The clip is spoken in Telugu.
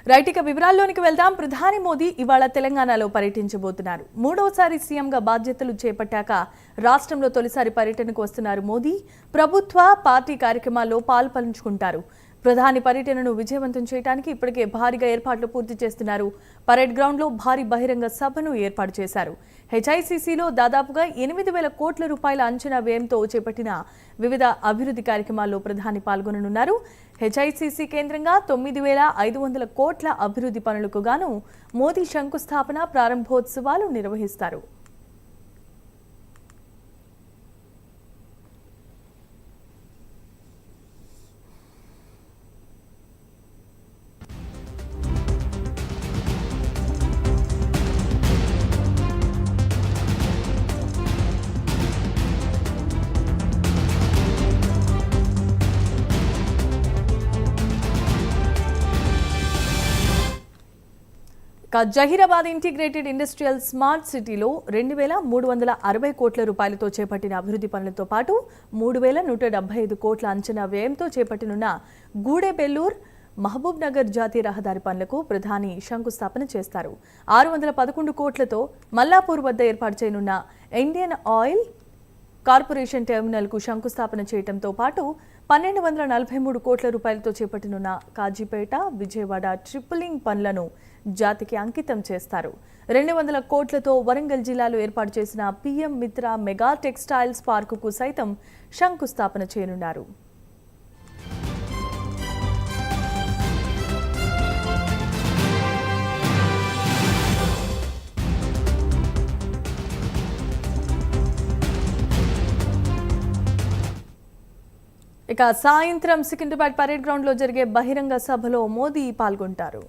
రైట్, ఇక వివరాల్లోనికి వెళ్దాం. ప్రధాని మోదీ ఇవాళ తెలంగాణలో పర్యటించబోతున్నారు. మూడోసారి సీఎంగా బాధ్యతలు చేపట్టాక రాష్ట్రంలో తొలిసారి పర్యటనకు వస్తున్నారు మోదీ. ప్రభుత్వ పార్టీ కార్యక్రమాల్లో పాల్పంచుకుంటారు. ప్రధాని పర్యటనను విజయవంతం చేయడానికి ఇప్పటికే భారీగా ఏర్పాట్లు పూర్తి చేస్తున్నారు. పరేడ్ గ్రౌండ్లో భారీ బహిరంగ సభను ఏర్పాటు చేశారు. హెచ్ఐసిసిలో దాదాపుగా 8,000 కోట్ల రూపాయల అంచనా వ్యయంతో చేపట్టిన వివిధ అభివృద్ధి కార్యక్రమాల్లో ప్రధాని పాల్గొననున్నారు. హెచ్ఐసిసి కేంద్రంగా 9,500 కోట్ల అభివృద్ధి పనులకు గాను మోదీ శంకుస్థాపన, ప్రారంభోత్సవాలు నిర్వహిస్తారు. జహీరాబాద్ ఇంటిగ్రేటెడ్ ఇండస్ట్రియల్ స్మార్ట్ సిటీలో 2,360 కోట్ల రూపాయలతో చేపట్టిన అభివృద్ధి పనులతో పాటు 3,175 కోట్ల అంచనా వ్యయంతో చేపట్టనున్న గూడెబెల్లూర్ మహబూబ్ నగర్ జాతీయ రహదారి పనులకు ప్రధాని శంకుస్థాపన చేస్తారు. 611 కోట్లతో మల్లాపూర్ వద్ద ఏర్పాటు చేయనున్న ఇండియన్ ఆయిల్ కార్పొరేషన్ టెర్మినల్కు శంకుస్థాపన చేయడంతో పాటు 1,243 కోట్ల రూపాయలతో చేపట్టనున్న కాజీపేట, విజయవాడ ట్రిపులింగ్ పనులను జాతికి అంకితం చేస్తారు. 200 కోట్లతో వరంగల్ జిల్లాలో ఏర్పాటు చేసిన పీఎం మిత్ర మెగా టెక్స్టైల్స్ పార్కుకు సైతం శంకుస్థాపన చేయనున్నారు. ఇక సాయంత్రం సికింద్రాబాద్ పరేడ్ గ్రౌండ్ లో జరిగే బహిరంగ సభలో మోదీ పాల్గొంటారు.